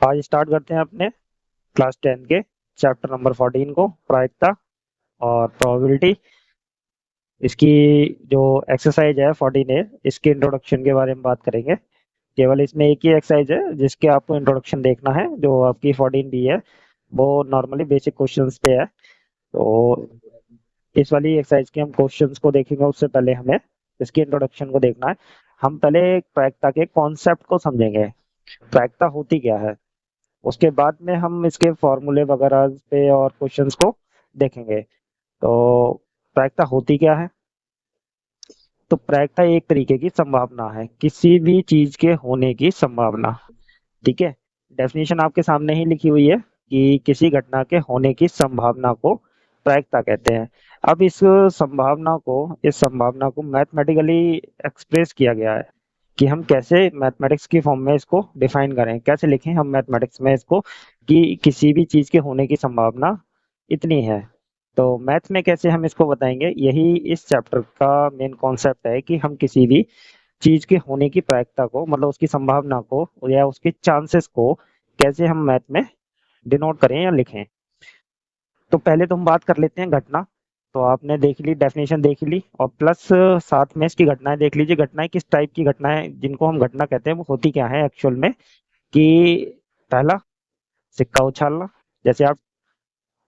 आज स्टार्ट करते हैं अपने क्लास 10 के चैप्टर नंबर 14 को, प्रायिकता और प्रोबेबिलिटी। इसकी जो एक्सरसाइज है 14 ए, इसके इंट्रोडक्शन के बारे में बात करेंगे। केवल इसमें एक ही एक्सरसाइज है जिसके आपको इंट्रोडक्शन देखना है। जो आपकी 14 बी है वो नॉर्मली बेसिक क्वेश्चंस पे है। तो इस वाली एक्सरसाइज के हम क्वेश्चंस को देखेंगे, उससे पहले हमें इसकी इंट्रोडक्शन को देखना है। हम पहले प्रायिकता के कॉन्सेप्ट को समझेंगे, प्रायिकता होती क्या है। उसके बाद में हम इसके फॉर्मूले वगैरह पे और क्वेश्चंस को देखेंगे। तो प्रायिकता होती क्या है? तो प्रायिकता एक तरीके की संभावना है, किसी भी चीज के होने की संभावना। ठीक है। डेफिनेशन आपके सामने ही लिखी हुई है कि किसी घटना के होने की संभावना को प्रायिकता कहते हैं। अब इस संभावना को मैथमेटिकली एक्सप्रेस किया गया है कि हम कैसे मैथमेटिक्स की फॉर्म में इसको डिफाइन करें, कैसे लिखें हम मैथमेटिक्स में इसको, कि किसी भी चीज के होने की संभावना इतनी है। तो मैथ में कैसे हम इसको बताएंगे, यही इस चैप्टर का मेन कॉन्सेप्ट है कि हम किसी भी चीज के होने की प्रायिकता को, मतलब उसकी संभावना को या उसके चांसेस को, कैसे हम मैथ में डिनोट करें या लिखें। तो पहले तो हम बात कर लेते हैं घटना। तो आपने देख ली, डेफिनेशन देख ली, और प्लस साथ में इसकी घटनाएं देख लीजिए। घटनाएं किस टाइप की घटनाएं जिनको हम घटना कहते हैं वो होती क्या है एक्चुअल में, कि पहला, सिक्का उछालना। जैसे आप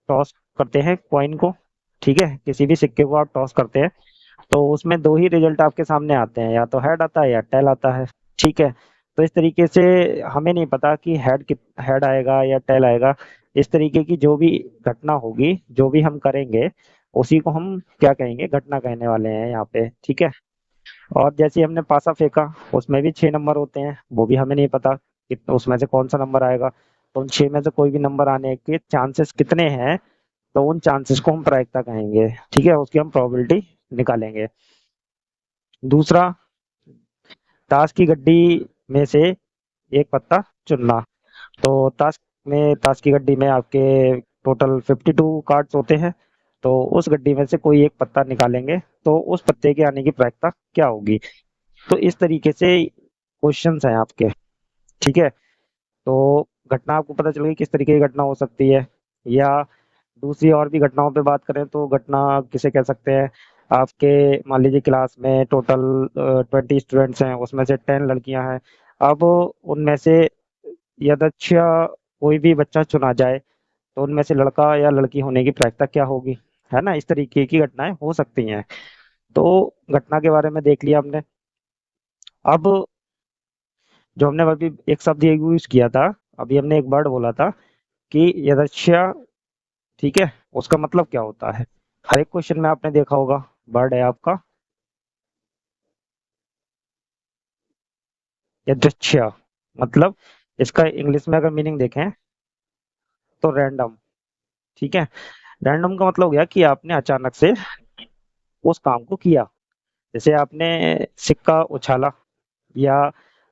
टॉस करते हैं कॉइन को, ठीक है, किसी भी सिक्के को आप टॉस करते हैं, तो उसमें दो ही रिजल्ट आपके सामने आते हैं, या तो हेड आता है या टेल आता है। ठीक है। तो इस तरीके से हमें नहीं पता कि हेड आएगा या टेल आएगा। इस तरीके की जो भी घटना होगी, जो भी हम करेंगे, उसी को हम क्या कहेंगे, घटना कहने वाले हैं यहाँ पे। ठीक है। और जैसे हमने पासा फेंका, उसमें भी 6 नंबर होते हैं, वो भी हमें नहीं पता कि उसमें से कौन सा नंबर आएगा। तो उन 6 में से कोई भी नंबर आने के चांसेस कितने हैं, तो उन चांसेस को हम प्रायिकता कहेंगे। ठीक है, उसकी हम प्रोबेबिलिटी निकालेंगे। दूसरा, ताश की गड्डी में से एक पत्ता चुनना। तो ताश की गड्डी में आपके टोटल 52 कार्ड्स होते हैं। तो उस गड्डी में से कोई एक पत्ता निकालेंगे, तो उस पत्ते के आने की प्रायिकता क्या होगी। तो इस तरीके से क्वेश्चंस हैं आपके। ठीक है। तो घटना आपको पता चल गई किस तरीके की घटना हो सकती है। या दूसरी और भी घटनाओं पे बात करें तो घटना किसे कह सकते हैं। आपके मान लीजिए क्लास में टोटल 20 स्टूडेंट्स हैं, उसमें से 10 लड़कियां हैं। अब उनमें से यदृच्छा कोई भी बच्चा चुना जाए, तो उनमें से लड़का या लड़की होने की प्रायिकता क्या होगी। है ना, इस तरीके की घटनाएं हो सकती हैं। तो घटना के बारे में देख लिया हमने। अब जो हमने अभी एक शब्द यूज किया था, अभी हमने एक वर्ड बोला था कि यदृच्छा। ठीक है, उसका मतलब क्या होता है। हर एक क्वेश्चन में आपने देखा होगा, वर्ड है आपका यदृच्छा। मतलब इसका इंग्लिश में अगर मीनिंग देखें तो रैंडम। ठीक है। रैंडम का मतलब हो गया कि आपने अचानक से उस काम को किया। जैसे आपने सिक्का उछाला, या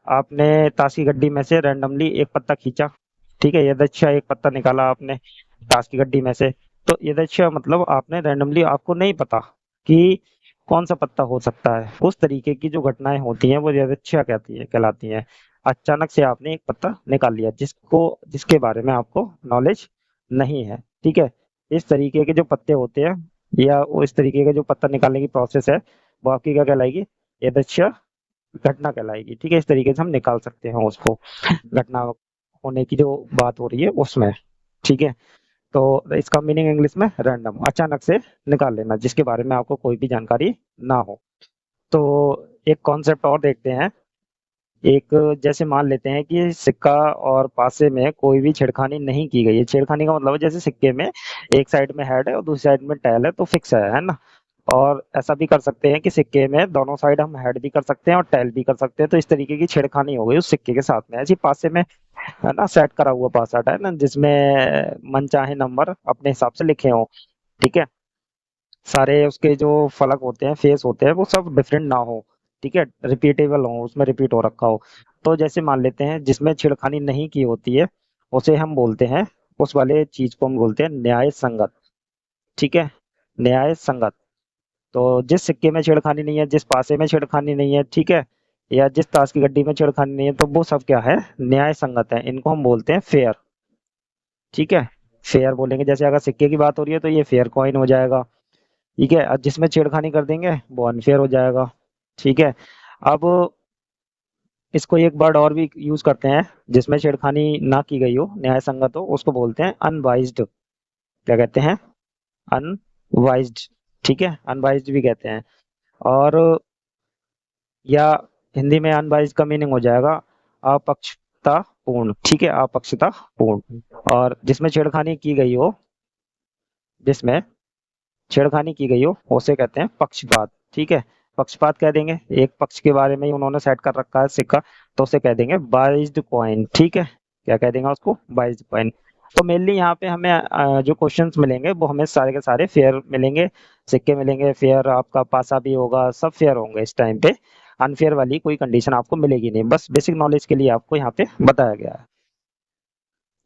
आपने ताश की गड्डी में से रैंडमली एक पत्ता खींचा। ठीक है, यदृच्छा एक पत्ता निकाला आपने ताश की गड्डी में से। तो यदृच्छा मतलब आपने रैंडमली, आपको नहीं पता कि कौन सा पत्ता हो सकता है। उस तरीके की जो घटनाएं होती हैं वो यदृच्छा कहलाती हैं। अचानक से आपने एक पत्ता निकाल लिया जिसके बारे में आपको नॉलेज नहीं है। ठीक है। इस तरीके के जो पत्ते होते हैं, या वो इस तरीके का जो पत्ता निकालने की प्रोसेस है, वो आपकी क्या कहलाएगी, यदृच्छा घटना कहलाएगी। ठीक है, इस तरीके से हम निकाल सकते हैं उसको, घटना होने की जो बात हो रही है उसमें। ठीक है। तो इसका मीनिंग इंग्लिश में रैंडम, अचानक से निकाल लेना जिसके बारे में आपको कोई भी जानकारी ना हो। तो एक कॉन्सेप्ट और देखते हैं। एक, जैसे मान लेते हैं कि सिक्का और पासे में कोई भी छेड़खानी नहीं की गई है। छेड़खानी का मतलब है जैसे सिक्के में एक साइड में हेड है और दूसरी साइड में टेल है, तो फिक्स है ना। और ऐसा भी कर सकते हैं कि सिक्के में दोनों साइड हम हेड भी कर सकते हैं और टेल भी कर सकते हैं, तो इस तरीके की छेड़खानी हो गई उस सिक्के के साथ में। ऐसी पासे में, है ना, सेट करा हुआ पासा है ना, जिसमें मन चाहे नंबर अपने हिसाब से लिखे हो। ठीक है। सारे उसके जो फलक होते हैं, फेस होते हैं, वो सब डिफरेंट ना हो। ठीक है, रिपीटेबल हो, उसमें रिपीट हो रखा हो। तो जैसे मान लेते हैं जिसमें छेड़खानी नहीं की होती है, उसे हम बोलते हैं, उस वाले चीज को हम बोलते हैं न्याय संगत। ठीक है, न्याय संगत। तो जिस सिक्के में छेड़खानी नहीं है, जिस पासे में छेड़खानी नहीं है, ठीक है, या जिस ताश की गड्डी में छेड़खानी नहीं है, तो वो सब क्या है, न्याय संगत है, इनको हम बोलते हैं फेयर। ठीक है, फेयर बोलेंगे। जैसे अगर सिक्के की बात हो रही है तो ये फेयर कॉइन हो जाएगा। ठीक है, और जिसमें छेड़खानी कर देंगे वो अनफेयर हो जाएगा। ठीक है, अब इसको एक वर्ड और भी यूज करते हैं, जिसमें छेड़खानी ना की गई हो, न्याय संगत हो, उसको बोलते हैं अनवाइज्ड। क्या कहते हैं, अनवाइज्ड। ठीक है, अनवाइज्ड भी कहते हैं। और या हिंदी में अनवाइज्ड का मीनिंग हो जाएगा अपक्षता पूर्ण। ठीक है, अपक्षता पूर्ण। और जिसमें छेड़खानी की गई हो, जिसमें छेड़खानी की गई हो, उसे कहते हैं पक्षपात। ठीक है, पक्षपात कह देंगे, एक पक्ष के बारे में ही उन्होंने सेट कर रखा है सिक्का, तो उसे कह देंगे बाइज्ड कॉइन। ठीक है, क्या कह देंगे उसको, बाइज्ड कॉइन। तो मेनली यहाँ पे हमें जो क्वेश्चंस मिलेंगे वो हमें सारे के सारे फेयर मिलेंगे, सिक्के मिलेंगे फेयर, आपका पासा भी होगा, सब फेयर होंगे इस टाइम पे। अनफेयर वाली कोई कंडीशन आपको मिलेगी नहीं, बस बेसिक नॉलेज के लिए आपको यहाँ पे बताया गया है।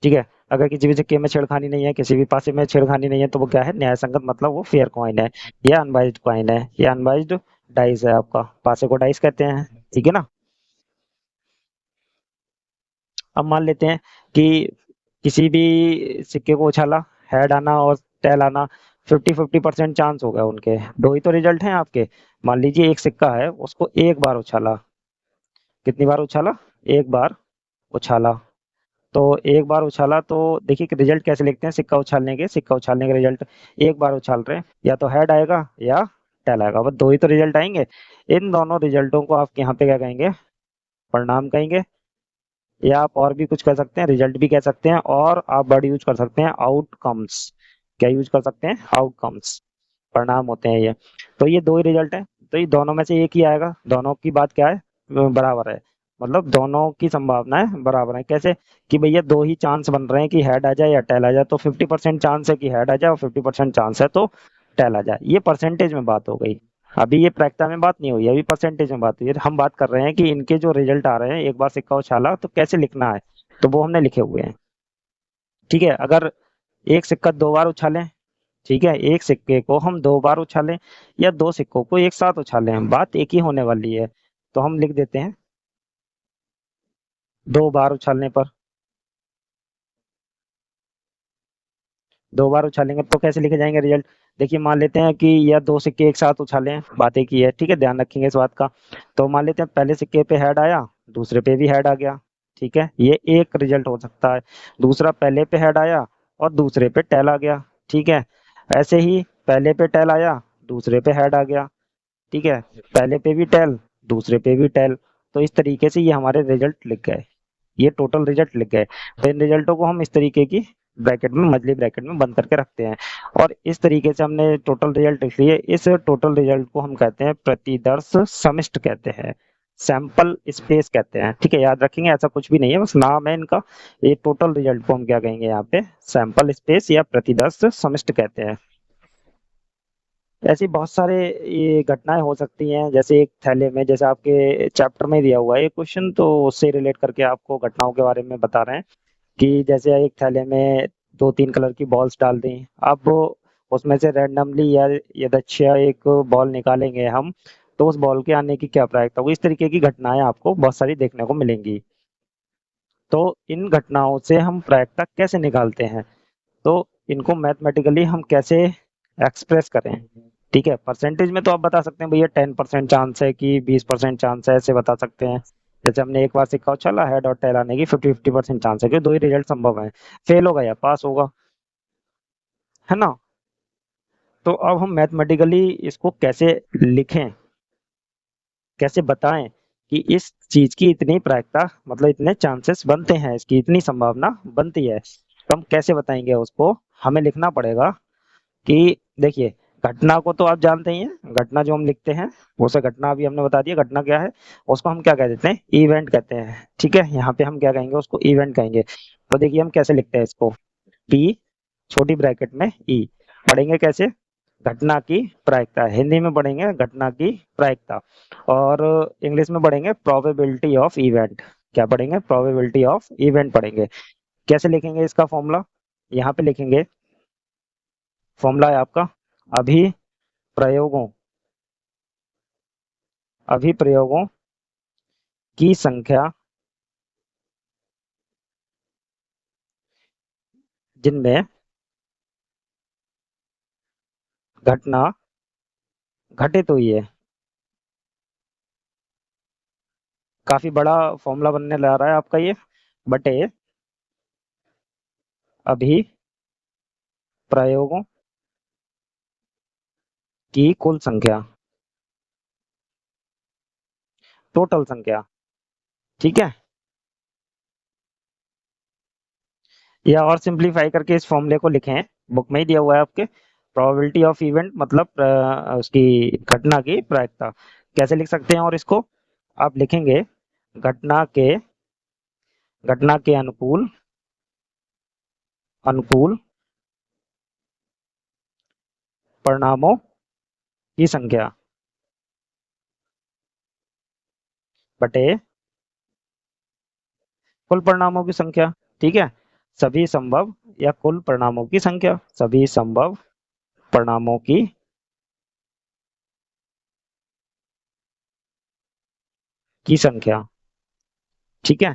ठीक है, अगर किसी भी सिक्के में छेड़खानी नहीं है, किसी भी पासे में छेड़खानी नहीं है, तो वो क्या है, न्याय संगत, मतलब वो फेयर कॉइन है, या अनबाइज्ड कॉइन है, या अनबाइज्ड डाइस है। आपका पासे को डाइस कहते हैं। ठीक है ना। अब मान लेते हैं कि किसी भी सिक्के को उछाला, हेड आना और टेल आना, 50-50% चांस हो गया उनके, दो ही तो रिजल्ट हैं आपके। मान लीजिए एक सिक्का है, उसको एक बार उछाला, कितनी बार उछाला, एक बार उछाला। तो एक बार उछाला तो देखिए कि रिजल्ट कैसे लिखते हैं, सिक्का उछालने के रिजल्ट, एक बार उछाल रहे हैं, या तो हेड आएगा या टेल आएगा, बस दो ही तो रिजल्ट आएंगे। इन दोनों रिजल्टों को आप यहाँ पे क्या कहेंगे, परिणाम कहेंगे, या आप और भी कुछ कह सकते हैं, रिजल्ट भी कह सकते हैं, और आप वर्ड यूज कर सकते हैं आउटकम्स। क्या यूज कर सकते हैं, आउटकम्स, परिणाम होते हैं ये। तो ये दो ही रिजल्ट है, तो ये दोनों में से एक ही आएगा, दोनों की बात क्या है, बराबर है, मतलब दोनों की संभावनाएं बराबर है। कैसे, कि भैया दो ही चांस बन रहे हैं कि हेड आ जाए या टेल आ जाए, तो 50% चांस है कि हेड आ जाए और 50% चांस है तो टेल आ जाए। ये परसेंटेज में बात हो गई, अभी ये प्रायिकता में बात नहीं हुई, अभी परसेंटेज में बात हुई है। हम बात कर रहे हैं कि इनके जो रिजल्ट आ रहे हैं, एक बार सिक्का उछाला तो कैसे लिखना है, तो वो हमने लिखे हुए हैं। ठीक है, अगर एक सिक्का दो बार उछालें, ठीक है, एक सिक्के को हम दो बार उछालें या दो सिक्कों को एक साथ उछालें, बात एक ही होने वाली है। तो हम लिख देते हैं दो बार उछालने पर, दो बार उछालेंगे तो कैसे लिखे जाएंगे रिजल्ट। देखिए मान लेते हैं कि या दो सिक्के एक साथ उछालें, बात एक ही है। ठीक है, ध्यान रखेंगे इस बात का। तो मान लेते हैं पहले सिक्के पे हेड आया, दूसरे पे भी हेड आ गया। ठीक है, ये एक रिजल्ट हो सकता है। दूसरा, पहले पे हेड आया और दूसरे पे टेल आ गया। ठीक है, ऐसे ही पहले पे टेल आया, दूसरे पे हेड आ गया। ठीक है, पहले पे भी टेल, दूसरे पे भी टेल। तो इस तरीके से ये हमारे रिजल्ट लिख गए, ये टोटल रिजल्ट लिख गए। तो इन रिजल्टों को हम इस तरीके की ब्रैकेट में, मछली ब्रैकेट में बंद करके रखते हैं। और इस तरीके से हमने टोटल रिजल्ट लिख लिए। इस टोटल रिजल्ट को हम कहते हैं प्रतिदर्श समिष्ट कहते हैं, सैंपल स्पेस कहते हैं। ठीक है, याद रखेंगे, ऐसा कुछ भी नहीं है, बस नाम है इनका। ये टोटल रिजल्ट को हम क्या कहेंगे यहाँ पे, सैंपल स्पेस या प्रतिदर्श समिष्ट कहते हैं। ऐसी बहुत सारे ये घटनाएं हो सकती हैं, जैसे एक थैले में, जैसे आपके चैप्टर में दिया हुआ है ये क्वेश्चन, तो उससे रिलेट करके आपको घटनाओं के बारे में बता रहे हैं। कि जैसे एक थैले में दो तीन कलर की बॉल्स डाल दी, अब उसमें से रैंडमली या यदृच्छा एक बॉल निकालेंगे हम, तो उस बॉल के आने की क्या प्रायिकता होगी। इस तरीके की घटनाएं आपको बहुत सारी देखने को मिलेंगी। तो इन घटनाओं से हम प्रायिकता कैसे निकालते हैं, तो इनको मैथमेटिकली हम कैसे एक्सप्रेस करें। ठीक है, परसेंटेज में तो आप बता सकते हैं भैया 10% चांस है कि 20% चांस है, ऐसे बता सकते हैं। जैसे हमने एक बार सिक्का उछाला, हेड और टेल आने की 50-50% चांस है कि दो ही रिजल्ट संभव है, फेल होगा या पास होगा, है ना। तो अब हम मैथमेटिकली इसको कैसे लिखें, कैसे बताएं कि इस चीज की इतनी प्रायिकता, मतलब इतने चांसेस बनते हैं, इसकी इतनी संभावना बनती है, तो हम कैसे बताएंगे उसको। हमें लिखना पड़ेगा कि देखिए, घटना को तो आप जानते ही हैं, घटना जो हम लिखते हैं, वो से घटना अभी हमने बता दिया घटना क्या है, उसको हम क्या कह देते हैं, इवेंट कहते हैं। ठीक है, यहाँ पे हम क्या कहेंगे, उसको इवेंट कहेंगे। तो देखिए हम कैसे लिखते हैं इसको, पी छोटी ब्रैकेट में ई, पढ़ेंगे कैसे, घटना की प्रायिकता, हिंदी में पढ़ेंगे घटना की प्रायिकता, और इंग्लिश में पढ़ेंगे प्रोबेबिलिटी ऑफ इवेंट। क्या पढ़ेंगे, प्रोबेबिलिटी ऑफ इवेंट पढ़ेंगे। कैसे लिखेंगे इसका फॉर्मूला, यहाँ पे लिखेंगे, फॉर्मूला है आपका अभी प्रयोगों, अभिप्रयोगों की संख्या जिनमें घटना घटित हुई है। काफी बड़ा फॉर्मूला बनने जा रहा है आपका ये। बटे अभी प्रयोगों की कुल संख्या, टोटल संख्या। ठीक है। या और सिंपलीफाई करके इस फॉर्मूले को लिखें, बुक में ही दिया हुआ है आपके। प्रोबेबिलिटी ऑफ इवेंट मतलब उसकी घटना की प्रायिकता। कैसे लिख सकते हैं और इसको आप लिखेंगे घटना के अनुकूल अनुकूल परिणामों की संख्या बटे कुल परिणामों की संख्या। ठीक है। सभी संभव या कुल परिणामों की संख्या, सभी संभव परिणामों की संख्या। ठीक है।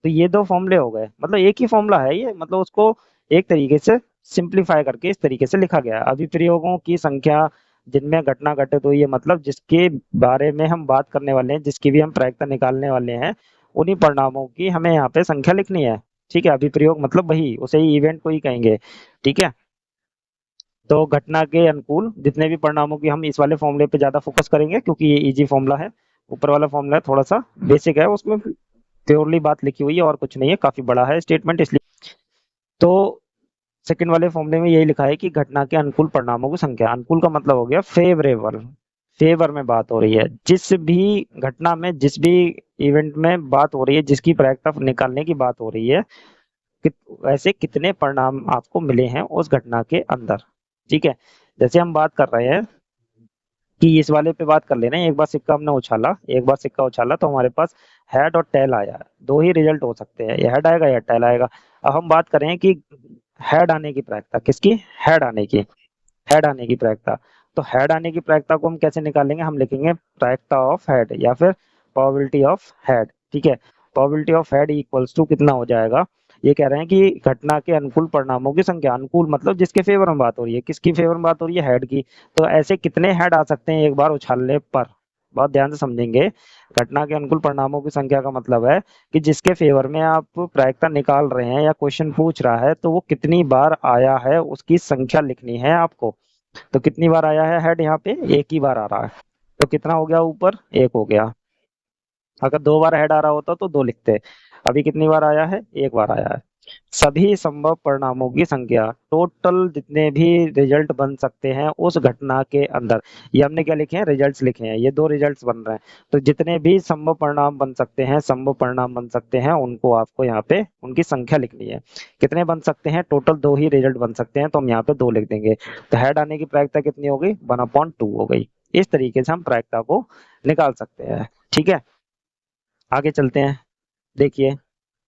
तो ये दो फॉर्मूले हो गए, मतलब एक ही फॉर्मूला है ये, मतलब उसको एक तरीके से सिंपलीफाई करके इस तरीके से लिखा गया है। अभिप्रयोगों की संख्या जिनमें घटना घटित हुई है, मतलब जिसके बारे में हम बात करने वाले हैं, जिसकी भी हम प्रायिकता निकालने वाले हैं, उन्हीं परिणामों की हमें यहाँ पे संख्या लिखनी है। ठीक है। अभिप्रयोग मतलब वही, उसे ही इवेंट को ही कहेंगे। ठीक है। तो घटना के अनुकूल जितने भी परिणामों की, हम इस वाले फॉर्मूले पे ज्यादा फोकस करेंगे क्योंकि ये इजी फॉर्मूला है। ऊपर वाला फॉर्मूला थोड़ा सा बेसिक है, उसमें प्योरली बात लिखी हुई है और कुछ नहीं है, काफी बड़ा है स्टेटमेंट इसलिए। तो सेकंड वाले फॉर्मूले में यही लिखा है कि घटना के अनुकूल परिणामों की संख्या, अनुकूल का मतलब हो गया फेवरेबल, फेवर में बात हो रही है, जिस भी घटना में, जिस भी इवेंट में बात हो रही है, जिसकी प्रायिकता निकालने की बात हो रही है, ऐसे कितने परिणाम आपको मिले हैं उस घटना के अंदर। ठीक है। जैसे हम बात कर रहे हैं कि इस वाले पे बात कर लेना, एक बार सिक्का हमने उछाला, एक बार सिक्का उछाला तो हमारे पास हेड और टेल आया। दो ही रिजल्ट हो सकते हैं, या हेड आएगा या टेल आएगा। अब हम बात करें कि हेड आने की प्रायिकता, किसकी? हेड आने की। हेड आने की प्रायिकता। तो हेड आने की प्रायिकता को हम कैसे निकालेंगे? हम लिखेंगे प्रायिकता ऑफ हेड या फिर प्रोबेबिलिटी ऑफ हेड। ठीक है। Probability of head equals to कितना हो जाएगा? ये कह रहे हैं कि घटना के अनुकूल परिणामों की संख्या, अनुकूल मतलब जिसके फेवर में बात हो रही है, किसकी फेवर में बात हो रही है? हेड की। तो ऐसे कितने हेड आ सकते हैं एक बार उछालने पर? बहुत ध्यान से समझेंगे। घटना के अनुकूल परिणामों की संख्या का मतलब है कि जिसके फेवर में आप प्रायिकता निकाल रहे हैं या क्वेश्चन पूछ रहा है, तो वो कितनी बार आया है उसकी संख्या लिखनी है आपको। तो कितनी बार आया है हेड? यहाँ पे एक ही बार आ रहा है। तो कितना हो गया ऊपर? एक हो गया। अगर दो बार हेड आ रहा होता तो दो लिखते। अभी कितनी बार आया है? एक बार आया है। सभी संभव परिणामों की संख्या, टोटल जितने भी रिजल्ट बन सकते हैं उस घटना के अंदर। ये हमने क्या लिखे हैं? रिजल्ट्स लिखे हैं, ये दो रिजल्ट्स बन रहे हैं। तो जितने भी संभव परिणाम बन सकते हैं, संभव परिणाम बन सकते हैं, उनको आपको यहाँ पे उनकी संख्या लिखनी है। कितने बन सकते हैं? टोटल दो ही रिजल्ट बन सकते हैं, तो हम यहाँ पे दो लिख देंगे। तो हेड आने की प्रायिकता कितनी हो गई? 1/2 हो गई। इस तरीके से हम प्रायिकता को निकाल सकते हैं। ठीक है। आगे चलते हैं। देखिए,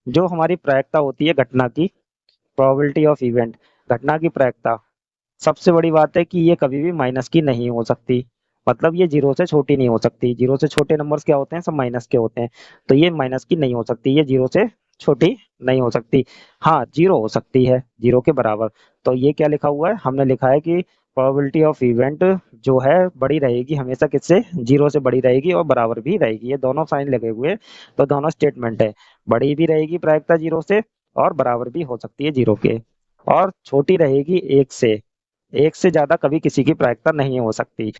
जो हमारी प्रायिकता होती है घटना की, प्रोबेबिलिटी ऑफ इवेंट, घटना की प्रायिकता, सबसे बड़ी बात है कि ये कभी भी माइनस की नहीं हो सकती। मतलब ये जीरो से छोटी नहीं हो सकती। जीरो से छोटे नंबर्स क्या होते हैं? सब माइनस के होते हैं। तो ये माइनस की नहीं हो सकती, ये जीरो से छोटी नहीं हो सकती। हाँ, जीरो हो सकती है, जीरो के बराबर। तो ये क्या लिखा हुआ है? हमने लिखा है कि प्रोबेबिलिटी ऑफ इवेंट जो है बड़ी रहेगी हमेशा, किससे? जीरो से बड़ी रहेगी और बराबर भी रहेगी। ये दोनों साइन लगे हुए हैं, तो दोनों स्टेटमेंट है। बड़ी भी रहेगी प्रायिकता जीरो से, और बराबर भी हो सकती है जीरो के, और छोटी रहेगी एक से। एक से ज्यादा कभी किसी की प्रायिकता नहीं हो सकती।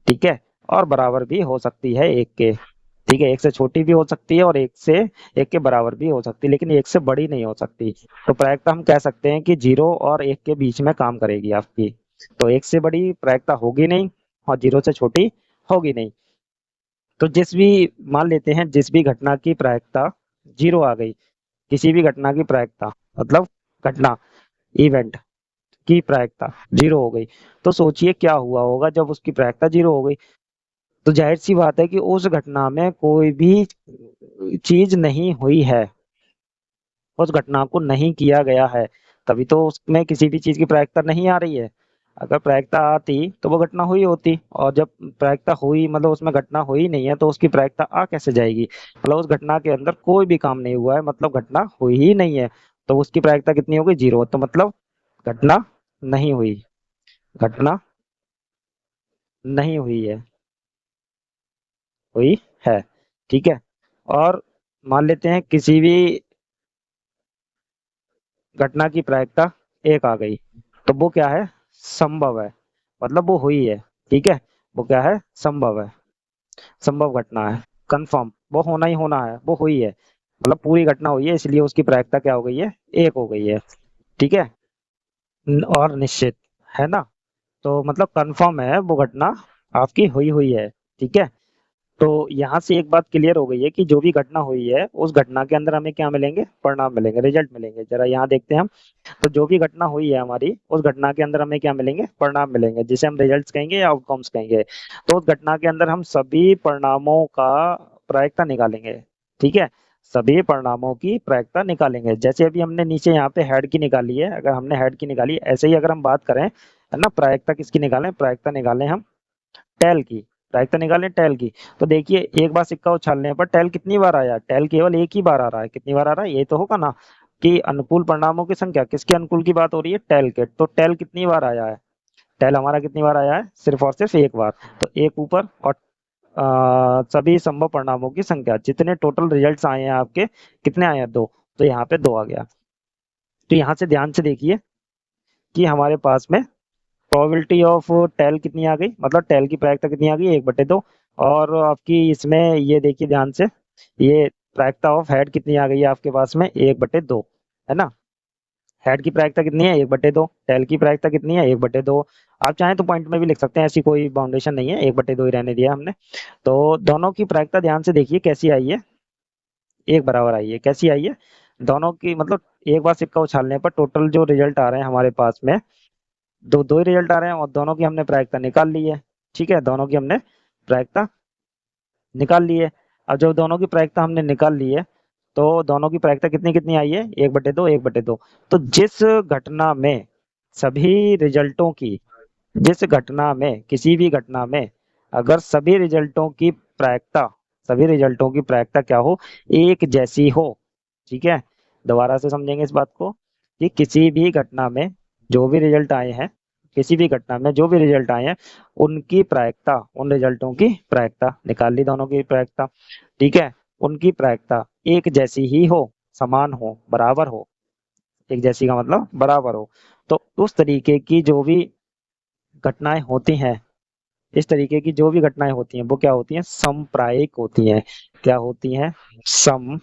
ठीक है। और बराबर भी हो सकती है एक के। ठीक है। एक से छोटी भी हो सकती है और एक के बराबर भी हो सकती है, लेकिन एक से बड़ी नहीं हो सकती। तो प्रायिकता हम कह सकते हैं कि जीरो और एक के बीच में काम करेगी आपकी। तो एक से बड़ी प्रायिकता होगी नहीं, और जीरो से छोटी होगी नहीं। तो जिस भी, मान लेते हैं जिस भी घटना की प्रायिकता जीरो आ गई, किसी भी घटना की प्रायिकता मतलब घटना, इवेंट की प्रायिकता जीरो हो गई, तो सोचिए क्या हुआ होगा जब उसकी प्रायिकता जीरो हो गई। तो जाहिर सी बात है कि उस घटना में कोई भी चीज नहीं हुई है, उस घटना को नहीं किया गया है, तभी तो उसमें किसी भी चीज की प्रायिकता नहीं आ रही है। अगर प्रायिकता आती तो वो घटना हुई होती, और जब प्रायिकता हुई मतलब उसमें घटना हुई नहीं है तो उसकी प्रायिकता आ कैसे जाएगी? मतलब उस घटना के अंदर कोई भी काम नहीं हुआ है, मतलब घटना हुई ही नहीं है, तो उसकी प्रायिकता कितनी होगी? 0। तो मतलब घटना नहीं हुई, घटना नहीं हुई है, हुई है। ठीक है। और मान लेते हैं किसी भी घटना की प्रायिकता 1 आ गई, तो वो क्या है? संभव है, मतलब वो हुई है। ठीक है। वो क्या है? संभव है, संभव घटना है, कंफर्म, वो होना ही होना है, वो हुई है, मतलब पूरी घटना हुई है, इसलिए उसकी प्रायिकता क्या हो गई है? 1 हो गई है। ठीक है। और निश्चित, है ना? तो मतलब कंफर्म है वो घटना आपकी हुई हुई है। ठीक है। तो यहाँ से एक बात क्लियर हो गई है कि जो भी घटना हुई है उस घटना के अंदर हमें क्या मिलेंगे? परिणाम मिलेंगे, रिजल्ट मिलेंगे। जरा यहाँ देखते हैं हम। तो जो भी घटना हुई है हमारी, उस घटना के अंदर हमें क्या मिलेंगे? परिणाम मिलेंगे, जिसे हम रिजल्ट्स कहेंगे या आउटकम्स कहेंगे। तो उस घटना के अंदर हम सभी परिणामों का प्रायिकता निकालेंगे। ठीक है। सभी परिणामों की प्रायिकता निकालेंगे, जैसे अभी हमने नीचे यहाँ पे हेड की निकाली है, अगर हमने हेड की निकाली, ऐसे ही अगर हम बात करें, है ना, प्रायिकता किसकी निकालें? प्रायिकता निकालें हम टेल की, प्रायिकता निकालें टेल की। तो देखिए, एक बार सिक्का उछालने पर टेल कितनी बार आया? टेल केवल एक ही बार आ रहा है। कितनी बार आ रहा है? ये तो होगा ना कि अनुकूल परिणामों की संख्या, किसके अनुकूल की बात हो रही है? टेल के। तो टेल कितनी बार आया है? टेल हमारा कितनी बार आया है? सिर्फ और सिर्फ एक बार। तो एक ऊपर, और सभी संभव परिणामों की संख्या, जितने टोटल रिजल्ट्स आए हैं आपके, कितने आए हैं? 2। तो यहाँ पे 2 आ गया। तो यहाँ से ध्यान से देखिए कि हमारे पास में प्रोबेबिलिटी ऑफ टेल कितनी आ गई, मतलब टेल की प्रायिकता कितनी आ गई? 1/2। और आपकी इसमें ये देखिए ध्यान से, ये प्रायिकता ऑफ हेड कितनी आ गई है आपके पास में? 1/2, है ना? हेड की प्रायिकता कितनी है? 1/2। टेल की प्रायिकता कितनी है? 1/2। आप चाहें तो पॉइंट में भी लिख सकते हैं, ऐसी कोई बाउंडेशन नहीं है, 1/2 ही रहने दिया हमने। तो दोनों की प्रायिकता ध्यान से देखिए कैसी आई है? एक बराबर आई है। कैसी आई है? दोनों की मतलब एक बार सिक्का उछालने पर टोटल जो रिजल्ट आ रहे हैं हमारे पास में, दो दो ही रिजल्ट आ रहे हैं, और दोनों की हमने प्रायिकता निकाल ली है। ठीक है, दोनों की हमने प्रायिकता निकाल ली है। अब जब दोनों की प्रायिकता हमने निकाल ली है, तो दोनों की प्रायिकता कितनी कितनी आई है? 1/2, 1/2। तो जिस घटना में सभी रिजल्टों की, जिस घटना में, किसी भी घटना में अगर सभी रिजल्टों की प्रायिकता, सभी रिजल्टों की प्रायिकता क्या हो? एक जैसी हो। ठीक है। दोबारा से समझेंगे इस बात को कि किसी भी घटना में जो भी रिजल्ट आए हैं, किसी भी घटना में जो भी रिजल्ट आए हैं, उनकी प्रायिकता, उन रिजल्टों की प्रायिकता निकाल ली, दोनों की प्रायिकता। ठीक है। उनकी प्रायिकता एक जैसी ही हो, समान हो, बराबर हो। एक जैसी का मतलब बराबर हो। तो उस तरीके की जो भी घटनाएं होती हैं, इस तरीके की जो भी घटनाएं होती हैं वो क्या होती हैं? समप्रायिक होती हैं। क्या होती हैं? समप्रायिक।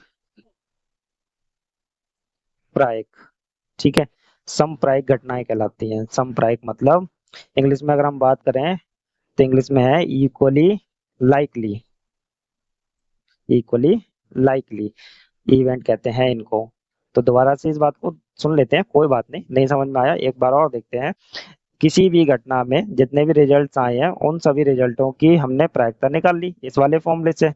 ठीक है। समप्रायिक घटनाएं कहलाती हैं। समप्रायिक मतलब, इंग्लिश में अगर हम बात करें तो इंग्लिश में है equally likely. Equally likely event कहते हैं इनको। तो दोबारा से इस बात को सुन लेते हैं, कोई बात नहीं, नहीं समझ में आया एक बार और देखते हैं। किसी भी घटना में जितने भी रिजल्ट्स आए हैं उन सभी रिजल्टों की हमने प्रायिकता निकाल ली इस वाले फॉर्मूले से।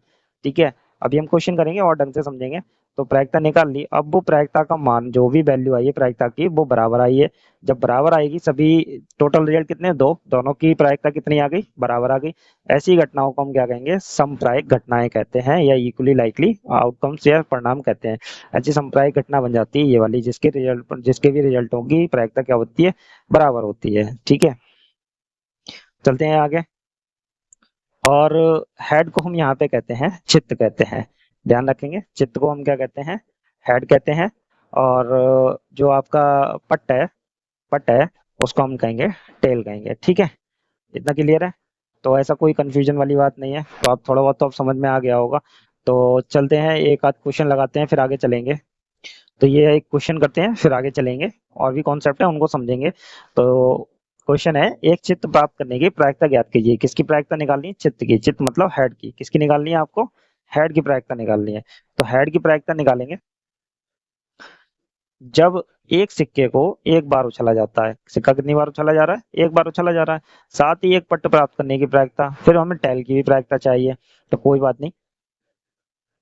ठीक है। अभी हम क्वेश्चन करेंगे और ढंग से समझेंगे। तो प्रायिकता निकाल ली, अब वो प्रायिकता का मान, जो भी वैल्यू आई है प्रायिकता की, वो बराबर आई है। जब बराबर आएगी, सभी टोटल रिजल्ट कितने? 2, दोनों की प्रायिकता कितनी आ गई? बराबर आ गई। ऐसी घटनाओं को हम क्या कहेंगे? समप्रायिक घटनाएं कहते हैं, या इक्वली लाइकली आउटकम्स या परिणाम कहते हैं। ऐसी समप्रायिक घटना बन जाती है ये वाली, जिसके रिजल्ट, जिसके भी रिजल्टों की प्रायिकता क्या होती है? बराबर होती है। ठीक है। चलते हैं आगे। और हेड को हम यहाँ पे कहते हैं चित्त कहते हैं। ध्यान रखेंगे, चित्त को हम क्या कहते हैं? हेड कहते हैं। और जो आपका पट है, पट है, उसको हम कहेंगे टेल कहेंगे। ठीक है। इतना क्लियर है? तो ऐसा कोई कंफ्यूजन वाली बात नहीं है, तो आप थोड़ा बहुत तो अब समझ में आ गया होगा। तो चलते हैं, एक आध क्वेश्चन लगाते हैं फिर आगे चलेंगे। तो ये एक क्वेश्चन करते हैं फिर आगे चलेंगे, और भी कॉन्सेप्ट है उनको समझेंगे। तो क्वेश्चन है, एक चित्त प्राप्त करने की प्रायिकता ज्ञात कीजिए। किसकी प्रायिकता निकालनी है? चित्त की। चित्त मतलब हेड की। किसकी निकालनी है आपको? हेड की प्रायिकता निकालनी है। तो हेड की प्रायिकता निकालेंगे जब एक सिक्के को एक बार उछला जाता है। सिक्का कितनी बार उछला जा रहा है? एक बार उछला जा रहा है। साथ ही एक पट्ट प्राप्त करने की प्रायिकता, फिर हमें टेल की भी प्रायिकता चाहिए। तो कोई बात नहीं,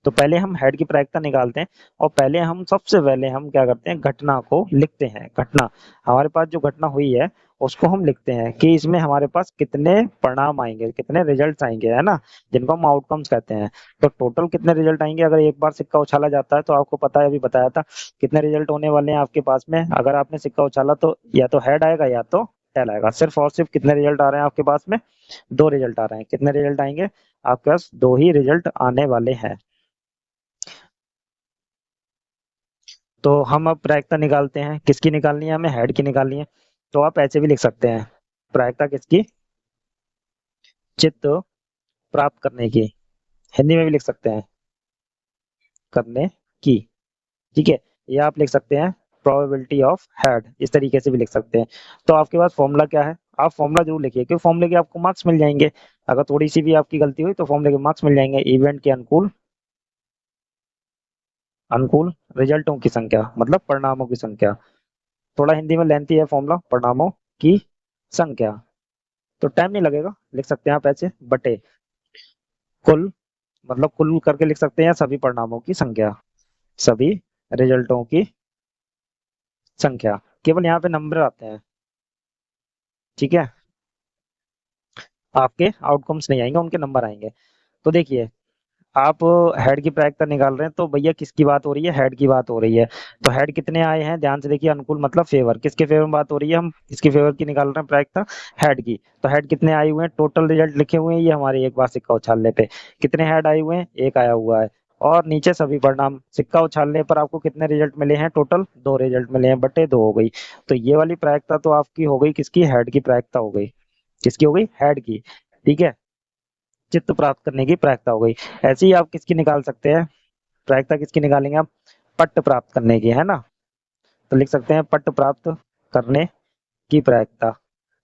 तो पहले हम हेड की प्रायिकता निकालते हैं और पहले हम सबसे पहले हम क्या करते हैं, घटना को लिखते हैं। घटना, हमारे पास जो घटना हुई है उसको हम लिखते हैं कि इसमें हमारे पास कितने परिणाम आएंगे, कितने रिजल्ट आएंगे, है ना, जिनको हम आउटकम्स कहते हैं। तो टोटल कितने रिजल्ट आएंगे, अगर एक बार सिक्का उछाला जाता है तो आपको पता है, अभी बताया था कितने रिजल्ट होने वाले हैं आपके पास में। अगर आपने सिक्का उछाला तो या तो हेड आएगा या तो टेल आएगा। सिर्फ और सिर्फ कितने रिजल्ट आ रहे हैं आपके पास में, दो रिजल्ट आ रहे हैं। कितने रिजल्ट आएंगे आपके पास, दो ही रिजल्ट आने वाले हैं। तो हम अब प्रायिकता निकालते हैं, किसकी निकालनी है, हमें हेड की निकालनी है। तो आप ऐसे भी लिख सकते हैं, प्रायिकता किसकी, चित्त प्राप्त करने की। हिंदी में भी लिख सकते हैं, करने की, ठीक है। या आप लिख सकते हैं प्रोबेबिलिटी ऑफ हेड, इस तरीके से भी लिख सकते हैं। तो आपके पास फॉर्मूला क्या है, आप फॉर्मूला जरूर लिखिए, क्योंकि फॉर्मूले के आपको मार्क्स मिल जाएंगे। अगर थोड़ी सी भी आपकी गलती हुई तो फॉर्मूले के मार्क्स मिल जाएंगे। इवेंट के अनुकूल, अनुकूल रिजल्टों की संख्या मतलब परिणामों की संख्या। थोड़ा हिंदी में लेंथी है फॉर्मूला, परिणामों की संख्या। तो टाइम नहीं लगेगा, लिख सकते हैं आप ऐसे, बटे कुल, मतलब कुल करके लिख सकते हैं, सभी परिणामों की संख्या, सभी रिजल्टों की संख्या। केवल यहाँ पे नंबर आते हैं, ठीक है, आपके आउटकम्स नहीं आएंगे, उनके नंबर आएंगे। तो देखिए, आप हेड की प्रायिकता निकाल रहे हैं तो भैया किसकी बात हो रही है, हेड की बात हो रही है। तो हेड कितने आए हैं, ध्यान से देखिए, अनुकूल मतलब फेवर, किसके फेवर में बात हो रही है, हम किसके फेवर की निकाल रहे हैं प्रायिकता, हेड की। तो हेड कितने आए हुए हैं, टोटल रिजल्ट लिखे हुए हैं ये हमारे एक बार सिक्का उछालने पे, कितने हेड आए हुए हैं, एक आया हुआ है। और नीचे सभी परिणाम, सिक्का उछालने पर आपको कितने रिजल्ट मिले हैं, टोटल दो रिजल्ट मिले हैं, बटे दो हो गई। तो ये वाली प्रायिकता तो आपकी हो गई किसकी, हेड की प्रायिकता हो गई। किसकी हो गई, हेड की, ठीक है। चित्त प्राप्त करने की प्रायिकता हो गई। ऐसे ही आप किसकी निकाल सकते हैं, प्रायिकता किसकी निकालेंगे आप, पट्ट प्राप्त करने की, है ना। तो लिख सकते हैं पट्ट प्राप्त करने की प्रायिकता,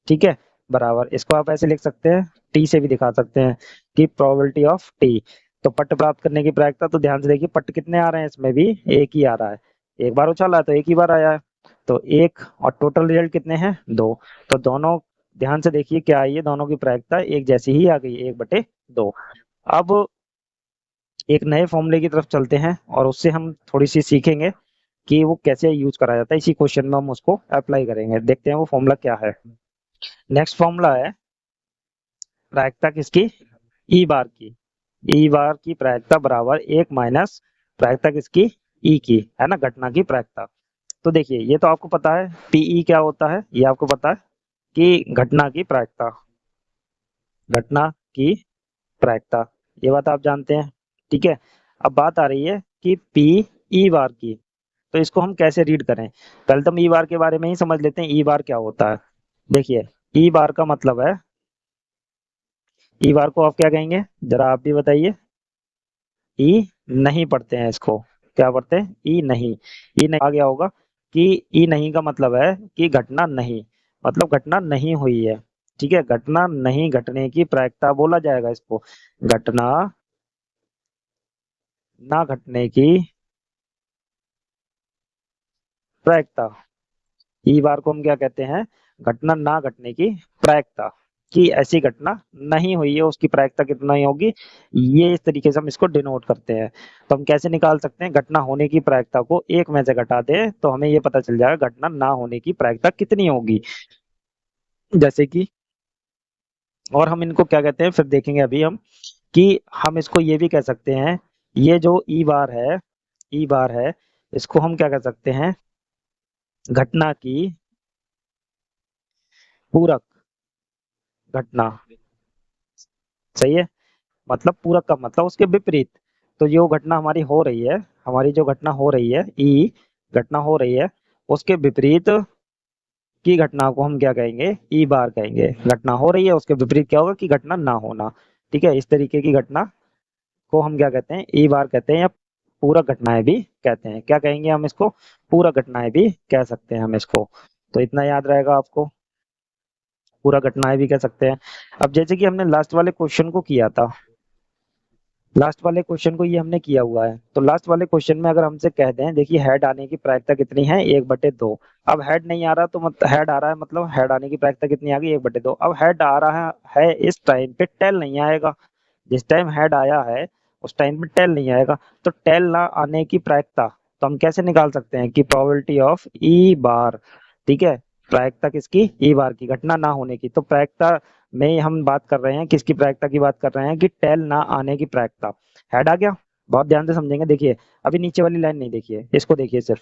ठीक है, बराबर, इसको आप ऐसे लिख सकते हैं, टी से भी दिखा सकते हैं कि प्रोबेबिलिटी ऑफ टी। तो पट्ट प्राप्त करने की प्रायिकता, तो ध्यान से देखिए पट्ट कितने आ रहे हैं, इसमें भी एक ही आ रहा है, एक बार उछाला है तो एक ही बार आया है। तो एक, और टोटल रिजल्ट कितने हैं, दो। तो दोनों, ध्यान से देखिए क्या आई है, दोनों की प्रायिकता एक जैसी ही आ गई, एक बटे दो। अब एक नए फॉर्मूले की तरफ चलते हैं और उससे हम थोड़ी सी सीखेंगे कि वो कैसे यूज करा जाता है। इसी क्वेश्चन में हम उसको अप्लाई करेंगे, देखते हैं वो फॉर्मूला क्या है। नेक्स्ट फॉर्मूला है प्रायिकता किसकी, ई बार की। ई बार की प्रायिकता बराबर एक माइनस प्रायिकता किसकी, ई की, है ना, घटना की प्रायिकता। तो देखिए, ये तो आपको पता है पीई क्या होता है, ये आपको पता है कि घटना की प्रायिकता, घटना की प्रायिकता, ये बात आप जानते हैं, ठीक है। अब बात आ रही है कि पी ई बार की, तो इसको हम कैसे रीड करें। पहले तो हम ई बार के बारे में ही समझ लेते हैं, ई बार क्या होता है। देखिए, ई बार का मतलब है, ई बार को आप क्या कहेंगे, जरा आप भी बताइए। ई नहीं पढ़ते हैं इसको, क्या पढ़ते हैं, ई नहीं। ई नहीं आ गया होगा कि ई नहीं का मतलब है कि घटना नहीं, मतलब घटना नहीं हुई है, ठीक है, घटना नहीं घटने की प्रायिकता बोला जाएगा इसको, घटना ना घटने की प्रायिकता। ई बार को हम क्या कहते हैं, घटना ना घटने की प्रायिकता, कि ऐसी घटना नहीं हुई है, उसकी प्रायिकता कितना ही होगी, ये इस तरीके से हम इसको डिनोट करते हैं। तो हम कैसे निकाल सकते हैं, घटना होने की प्रायिकता को एक में से घटा दें तो हमें ये पता चल जाएगा घटना ना होने की प्रायिकता कितनी होगी। जैसे कि, और हम इनको क्या कहते हैं फिर देखेंगे अभी हम, कि हम इसको ये भी कह सकते हैं, ये जो ई बार है, ई बार है, इसको हम क्या कह सकते हैं, घटना की पूरक घटना, सही है। मतलब पूरक का मतलब उसके विपरीत। तो जो घटना हमारी हो रही है, हमारी जो घटना हो रही है, ई घटना हो रही है, उसके विपरीत की घटना को हम क्या कहेंगे, ई बार कहेंगे। घटना हो रही है, उसके विपरीत क्या होगा, कि घटना ना होना, ठीक है। इस तरीके की घटना को हम क्या कहते हैं, ई बार कहते हैं, या पूरक घटनाएं भी कहते हैं। क्या कहेंगे हम इसको, पूरक घटनाएं भी कह सकते हैं हम इसको। तो इतना याद रहेगा आपको, पूरक घटनाएं भी कह सकते हैं। अब जैसे कि हमने लास्ट वाले क्वेश्चन को किया था, लास्ट वाले क्वेश्चन को ये हमने किया हुआ है, तो लास्ट वाले क्वेश्चन में अगर हमसे कह दें, देखिए हेड आने की प्रायिकता कितनी है, एक बटे दो। अब हेड नहीं आ रहा तो हेड आ रहा है, मतलब हेड आने की प्रायिकता कितनी आ गई, एक बटे दो। अब हेड आ रहा है इस टाइम पे टेल नहीं आएगा, जिस टाइम हेड आया है उस टाइम पे टेल नहीं आएगा। तो टेल ना आने की प्रायिकता तो हम कैसे निकाल सकते हैं कि प्रोबेबिलिटी ऑफ ई बार, ठीक है, प्रायिकता किसकी, ई बार की, घटना ना होने की। तो प्रायिकता में हम बात कर रहे हैं किसकी प्रायिकता की बात कर रहे हैं कि टेल ना आने की प्रायिकता। हेड आ गया, बहुत ध्यान से समझेंगे। देखिए अभी नीचे वाली लाइन नहीं देखिए, इसको देखिए सिर्फ,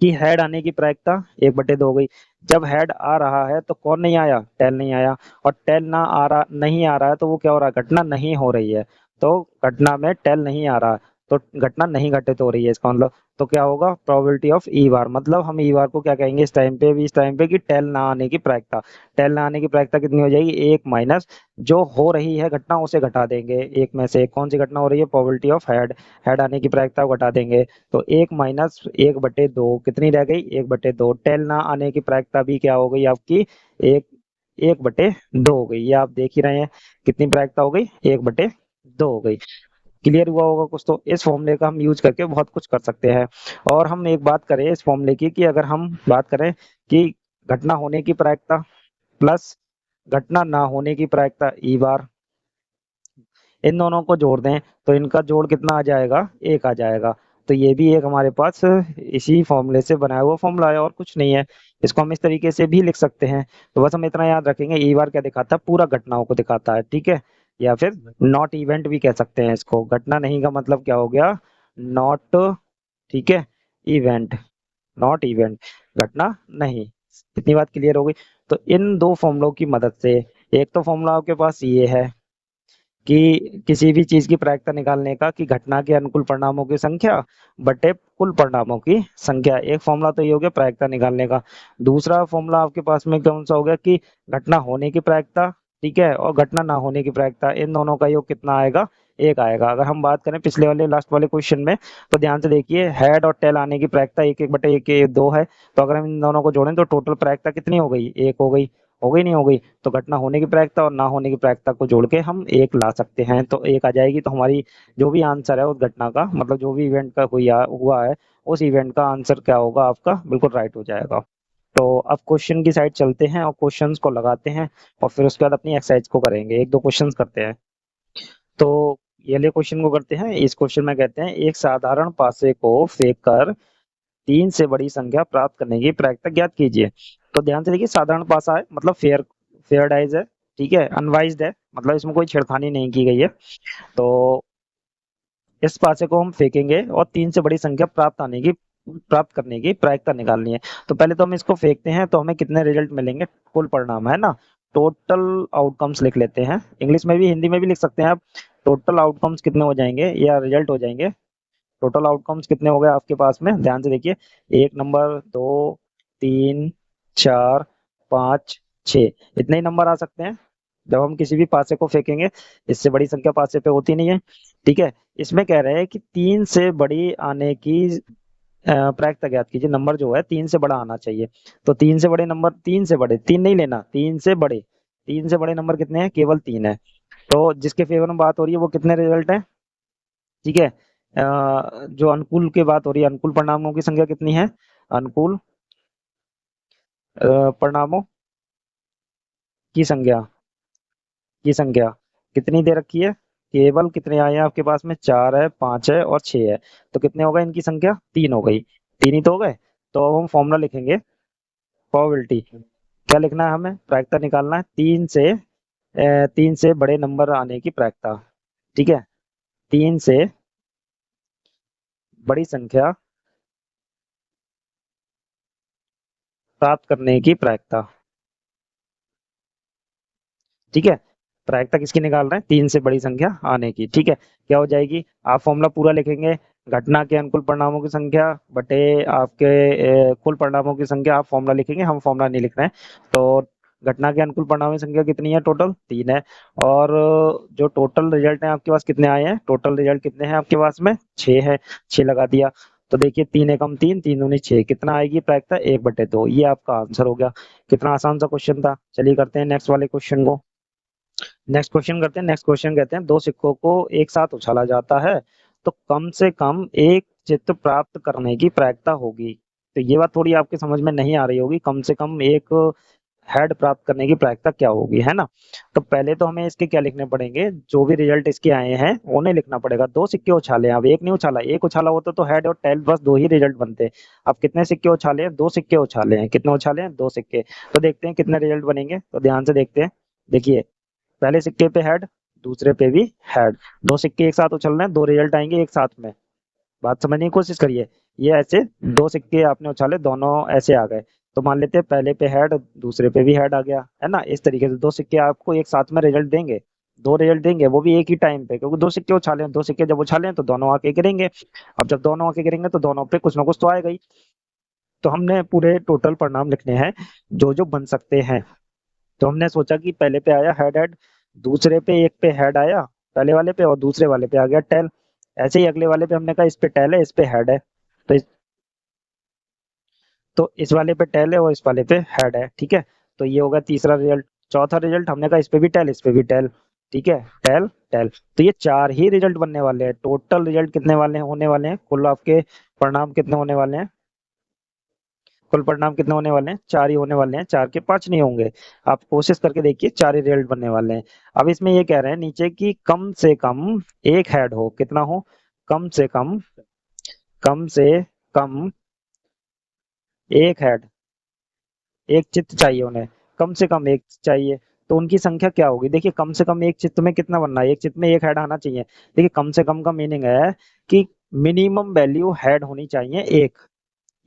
कि हेड आने की प्रायिकता 1/2 हो गई। जब हेड आ रहा है तो कौन नहीं आया, टेल नहीं आया, और टेल ना आ रहा, नहीं आ रहा है तो वो क्या हो रहा है, घटना नहीं हो रही है। तो घटना में टेल नहीं आ रहा, तो घटना नहीं घटित हो रही है इसका मतलब। तो क्या होगा, प्रोबेबिलिटी ऑफ ई बार, मतलब हम ई बार को क्या कहेंगे इस टाइम पे भी, इस टाइम पे कि टेल ना आने की प्रायिकता। टेल ना आने की प्रायिकता कितनी हो जाएगी, 1 माइनस जो हो रही है घटना उसे घटा देंगे, एक में से कौन सी घटना हो रही है, प्रोबेबिलिटी ऑफ हेड, हेड आने की प्रायिकता को घटा देंगे। तो 1 माइनस 1/2 कितनी रह गई, 1/2। टेल ना आने की प्रायिकता भी क्या हो गई आपकी, एक 1/2 हो गई। ये आप देख ही रहे हैं कितनी प्रायिकता हो गई, 1/2 हो गई। क्लियर हुआ होगा कुछ। तो इस फॉर्मूले का हम यूज करके बहुत कुछ कर सकते हैं। और हम एक बात करें इस फॉर्मूले की, कि अगर हम बात करें कि घटना होने की प्रायिकता प्लस घटना ना होने की प्रायिकता ई बार, इन दोनों को जोड़ दें तो इनका जोड़ कितना आ जाएगा, 1 आ जाएगा। तो ये भी एक हमारे पास इसी फॉर्मूले से बनाया हुआ फॉर्मूला है और कुछ नहीं है। इसको हम इस तरीके से भी लिख सकते हैं। तो बस हम इतना याद रखेंगे, ई बार क्या दिखाता है, पूरा घटनाओं को दिखाता है, ठीक है। या फिर नॉट इवेंट भी कह सकते हैं इसको, घटना नहीं का मतलब क्या हो गया, नॉट, ठीक है, इवेंट, नॉट इवेंट, घटना नहीं। इतनी बात क्लियर हो गई। तो इन दो फॉर्मूलों की मदद से, एक तो फॉर्मूला आपके पास ये है कि किसी भी चीज की प्रायिकता निकालने का, कि घटना के अनुकूल परिणामों की संख्या बटे कुल परिणामों की संख्या। एक फॉर्मूला तो ये हो गया प्रायिकता निकालने का। दूसरा फॉर्मूला आपके पास में कौन सा हो गया, कि घटना होने की प्रायिकता, ठीक है, और घटना ना होने की प्रायिकता, इन दोनों का योग कितना आएगा, 1 आएगा। अगर हम बात करें पिछले वाले लास्ट वाले क्वेश्चन में, तो ध्यान से देखिए, हेड और टेल आने की प्रायिकता 1/1/2 है। तो अगर हम इन दोनों को जोड़ें तो टोटल प्रायिकता कितनी हो गई, 1 हो गई। हो गई नहीं हो गई। तो घटना होने की प्रायिकता और ना होने की प्रायिकता को जोड़ के हम 1 ला सकते हैं, तो 1 आ जाएगी। तो हमारी जो भी आंसर है उस घटना का, मतलब जो भी इवेंट का हुआ है, उस इवेंट का आंसर क्या होगा आपका, बिल्कुल राइट हो जाएगा। तो अब क्वेश्चन की साइड चलते हैं और क्वेश्चंस को लगाते हैं, और फिर उसके बाद अपनी एक्सरसाइज को करेंगे, एक दो क्वेश्चंस करते हैं। तो ये ले क्वेश्चन को करते हैं। इस क्वेश्चन में कहते हैं, एक साधारण पासे को फेंक कर 3 से बड़ी संख्या प्राप्त करने की प्रायिकता ज्ञात कीजिए। तो ध्यान से देखिए, साधारण पासा है मतलब फेयर, फेयर डाइज है, ठीक है, अनवाइज्ड है, मतलब इसमें कोई छेड़खानी नहीं की गई है। तो इस पासे को हम फेंकेंगे और 3 से बड़ी संख्या प्राप्त करने की प्रायिकता निकालनी है। तो पहले तो हम इसको फेंकते हैं, तो हमें कितने रिजल्ट मिलेंगे, कुल परिणाम है ना, टोटल आउटकम्स लिख लेते हैं। इंग्लिश में भी हिंदी में भी लिख सकते हैं आप। टोटल आउटकम्स कितने हो जाएंगे या रिजल्ट हो जाएंगे, टोटल आउटकम्स कितने हो गए आपके पास में, ध्यान से देखिए, 1 नंबर, 2, 3, 4, 5, 6, इतने ही नंबर आ सकते हैं जब हम किसी भी पासे को फेंकेंगे। इससे बड़ी संख्या पासे पे होती नहीं है, ठीक है। इसमें कह रहे हैं कि 3 से बड़ी आने की प्रायिकता ज्ञात कीजिए। नंबर जो है 3 से बड़ा आना चाहिए। तो 3 से बड़े नंबर, 3 से बड़े, 3 नहीं लेना, 3 से बड़े, 3 से बड़े नंबर कितने हैं, केवल 3 है। तो जिसके फेवर में बात हो रही है वो कितने रिजल्ट है, ठीक है। जो अनुकूल की बात हो रही है, अनुकूल परिणामों की संख्या कितनी है, अनुकूल परिणामों की संख्या कितनी दे रखी है, केवल कितने आए हैं आपके पास में, 4 है, 5 है और 6 है। तो कितने हो गए इनकी संख्या, 3 हो गई, 3 ही तो हो गए। तो अब हम फॉर्मूला लिखेंगे, प्रोबेबिलिटी, क्या लिखना है हमें, प्रायिकता निकालना है, 3 से बड़े नंबर आने की प्रायिकता, ठीक है, 3 से बड़ी संख्या प्राप्त करने की प्रायिकता, ठीक है। प्रायिकता किसकी निकाल रहे हैं, 3 से बड़ी संख्या आने की, ठीक है। क्या हो जाएगी, आप फॉर्मूला पूरा लिखेंगे, घटना के अनुकूल परिणामों की संख्या बटे आपके कुल परिणामों की संख्या, आप फॉर्मूला लिखेंगे, हम फॉर्मूला नहीं लिख रहे हैं। तो घटना के अनुकूल परिणामों की संख्या कितनी है, टोटल 3 है। और जो टोटल रिजल्ट है आपके पास कितने आए हैं, टोटल रिजल्ट कितने हैं आपके पास में, 6 है, 6 लगा दिया। तो देखिए 3 एकम 3, 3 दूनी 6, कितना आएगी प्रायिकता, 1/2। ये आपका आंसर हो गया। कितना आसान सा क्वेश्चन था। चलिए करते हैं नेक्स्ट वाले क्वेश्चन को। नेक्स्ट क्वेश्चन करते हैं। नेक्स्ट क्वेश्चन कहते हैं, दो सिक्कों को एक साथ उछाला जाता है तो कम से कम एक चित्त प्राप्त करने की प्रायिकता होगी। तो ये बात थोड़ी आपके समझ में नहीं आ रही होगी, कम से कम एक हेड प्राप्त करने की प्रायिकता क्या होगी, है ना। तो पहले तो हमें इसके क्या लिखने पड़ेंगे, जो भी रिजल्ट इसके आए हैं उन्हें लिखना पड़ेगा। दो सिक्के उछाले, अब एक नहीं उछाला, एक उछाला होता तो हेड और टेल बस दो ही रिजल्ट बनते। अब कितने सिक्के उछाले हैं, दो सिक्के उछाले हैं। कितने उछाले हैं, दो सिक्के। तो देखते हैं कितने रिजल्ट बनेंगे, तो ध्यान से देखते हैं। देखिए, पहले सिक्के पे हेड, दूसरे पे भी हेड। दो सिक्के एक साथ उछल रहे हैं, दो रिजल्ट आएंगे एक साथ में। बात समझने की कोशिश करिए। ये ऐसे दो सिक्के आपने उछाले, दोनों ऐसे आ गए। तो मान लेते हैं पहले पे हेड, दूसरे पे भी हेड आ गया, है ना। इस तरीके से दो सिक्के आपको एक साथ में रिजल्ट देंगे। दो रिजल्ट देंगे, वो भी एक ही टाइम पे, क्योंकि दो सिक्के उछाले हैं। दो सिक्के जब उछाले हैं तो दोनों आके गिरेंगे। अब जब दोनों आके गिरेंगे तो दोनों पे कुछ ना कुछ तो आएगा ही। तो हमने पूरे टोटल परिणाम लिखने हैं जो जो बन सकते हैं। तो हमने सोचा कि पहले पे आया हेड हेड, दूसरे पे एक पे हेड आया पहले वाले पे, और दूसरे वाले पे आ गया टेल। ऐसे ही अगले वाले पे हमने कहा इस पे टेल है, इस पे हेड है। तो इस वाले पे टेल है और इस वाले पे हेड है, ठीक है। तो ये होगा तीसरा रिजल्ट। चौथा रिजल्ट हमने कहा इस पे भी टेल, इस पे भी टेल, ठीक है। टेल टेल, तो ये चार ही रिजल्ट बनने वाले हैं। टोटल रिजल्ट कितने वाले हैं, होने वाले हैं, कुल आपके परिणाम कितने होने वाले हैं, कुल परिणाम कितने होने वाले हैं, चार ही होने वाले हैं। चार के पांच नहीं होंगे। आप कोशिश करके देखिए, चार ही रिजल्ट बनने वाले हैं। अब इसमें ये कह रहे हैं नीचे कि कम से कम एक हेड हो, कितना हो, कम से कम, कम से कम एक हेड, एक चित्त चाहिए उन्हें, कम से कम एक चाहिए। तो उनकी संख्या क्या होगी, देखिए कम से कम एक चित्त में कितना बनना है, एक चित्त में एक हेड आना चाहिए। देखिए कम से कम का मीनिंग है कि मिनिमम वैल्यू हेड होनी चाहिए एक,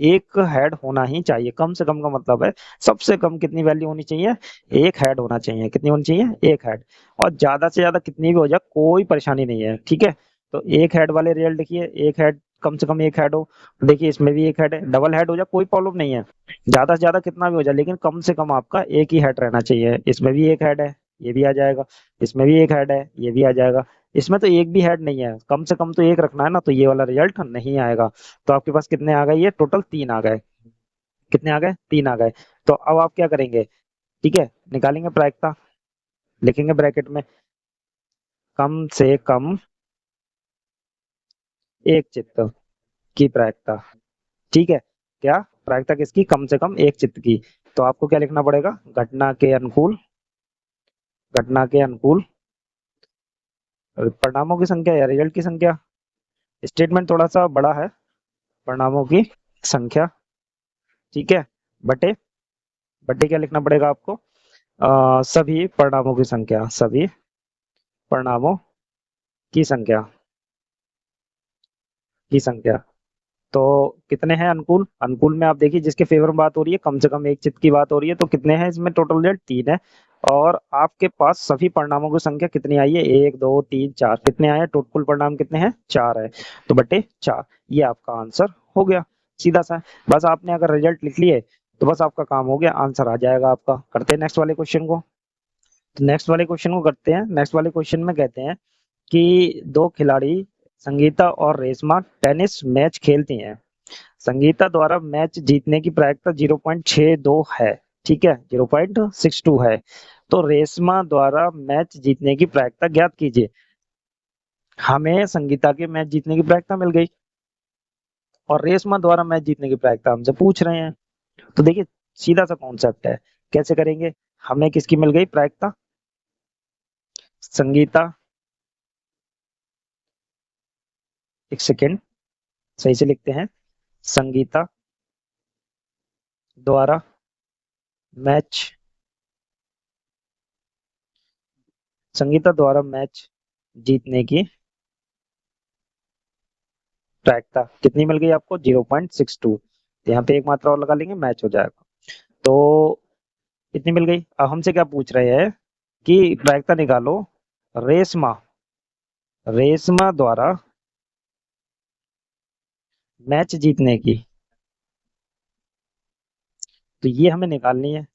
एक हेड होना ही चाहिए। कम से कम का मतलब है सबसे कम कितनी वैल्यू होनी चाहिए, एक हेड होना चाहिए। कितनी होनी चाहिए, एक हेड। और ज्यादा से ज्यादा कितनी भी हो जाए कोई परेशानी नहीं है, ठीक है। तो एक हेड वाले रिजल्ट देखिए, एक हेड, कम से कम एक हेड हो। देखिए इसमें भी एक हेड है, डबल हेड हो जाए कोई प्रॉब्लम नहीं है। ज्यादा से ज्यादा कितना भी हो जाए, लेकिन कम से कम आपका एक ही हेड रहना चाहिए। इसमें भी एक हेड है, ये भी आ जाएगा। इसमें भी एक हेड है, ये भी आ जाएगा। इसमें तो एक भी हेड नहीं है, कम से कम तो एक रखना है ना, तो ये वाला रिजल्ट नहीं आएगा। तो आपके पास कितने आ गए, ये टोटल तीन आ गए। कितने आ गए, तीन आ गए। तो अब आप क्या करेंगे, ठीक है, निकालेंगे प्रायिकता। लिखेंगे ब्रैकेट में कम से कम एक चित्त की प्रायिकता, ठीक है। क्या प्रायिकता किसकी, कम से कम एक चित्त की। तो आपको क्या लिखना पड़ेगा, घटना के अनुकूल, घटना के अनुकूल परिणामों की संख्या या रिजल्ट की संख्या। स्टेटमेंट थोड़ा सा बड़ा है, परिणामों की संख्या, ठीक है। बटे, बटे क्या लिखना पड़ेगा आपको, सभी परिणामों की संख्या, सभी परिणामों की संख्या, की संख्या। तो कितने हैं अनुकूल, अनुकूल में आप देखिए जिसके फेवर में बात हो रही है, कम से कम एक चित्त की बात हो रही है, तो कितने हैं इसमें, टोटल रिजल्ट तीन है। और आपके पास सभी परिणामों की संख्या कितनी आई है, एक दो तीन चार, कितने आए हैं, टोटल कुल परिणाम कितने हैं, चार है। तो बटे चार, ये आपका आंसर हो गया, सीधा सा है। बस आपने अगर रिजल्ट लिख लिए तो बस आपका काम हो गया, आंसर आ जाएगा आपका। करते हैं नेक्स्ट वाले क्वेश्चन को। तो नेक्स्ट वाले क्वेश्चन को करते हैं। नेक्स्ट वाले क्वेश्चन में कहते हैं कि दो खिलाड़ी संगीता और रेशमा टेनिस मैच खेलती हैं। संगीता द्वारा मैच जीतने की प्रायिकता 0.62 है, ठीक है, 0.62 है। तो रेशमा द्वारा मैच जीतने की प्रायिकता ज्ञात कीजिए। हमें संगीता के मैच जीतने की प्रायिकता मिल गई, और रेशमा द्वारा मैच जीतने की प्रायिकता हमसे पूछ रहे हैं। तो देखिए सीधा सा कॉन्सेप्ट है, कैसे करेंगे। हमें किसकी मिल गई प्रायिकता, संगीता, एक सेकेंड, सही से लिखते हैं, संगीता द्वारा मैच, संगीता द्वारा मैच जीतने की प्रायिकता कितनी मिल गई आपको, 0.62। यहाँ पे एक मात्रा और लगा लेंगे, मैच हो जाएगा। तो इतनी मिल गई। अब हमसे क्या पूछ रहे हैं कि प्रायिकता निकालो रेशमा, रेशमा द्वारा मैच जीतने की। तो ये हमें निकालनी है,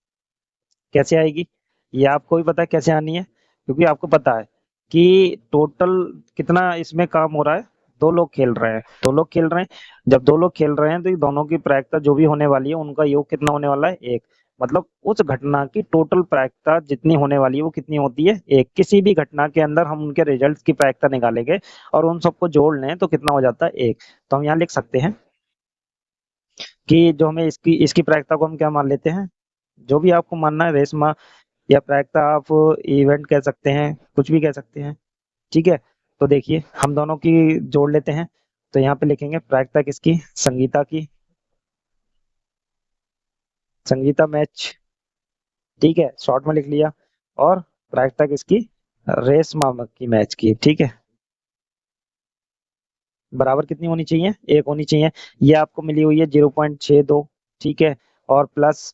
कैसे आएगी, ये आपको भी पता है कैसे आनी है, क्योंकि आपको पता है कि टोटल कितना इसमें काम हो रहा है। दो लोग खेल रहे हैं, दो लोग खेल रहे हैं। जब दो लोग खेल रहे हैं तो ये दोनों की प्रायिकता जो भी होने वाली है उनका योग कितना होने वाला है, एक। मतलब उस घटना की टोटल प्रायिकता जितनी होने वाली है वो कितनी होती है, एक। किसी भी घटना के अंदर हम उनके रिजल्ट की प्रायिकता निकालेंगे और उन सबको जोड़ लें तो कितना हो जाता है, एक। तो हम यहाँ लिख सकते हैं कि जो हमें इसकी इसकी प्रायिकता को हम क्या मान लेते हैं, जो भी आपको मानना है, रेशमा या प्रायिकता आप इवेंट कह सकते हैं, कुछ भी कह सकते हैं। ठीक है, तो देखिए हम दोनों की जोड़ लेते हैं। तो यहाँ पे लिखेंगे प्रायिकता किसकी, संगीता की, संगीता मैच। ठीक है, शॉर्ट में लिख लिया। और प्रायिकता किसकी, रेशमा की मैच की। ठीक है, बराबर कितनी होनी चाहिए, एक होनी चाहिए। ये आपको मिली हुई है 0.62। ठीक है, और प्लस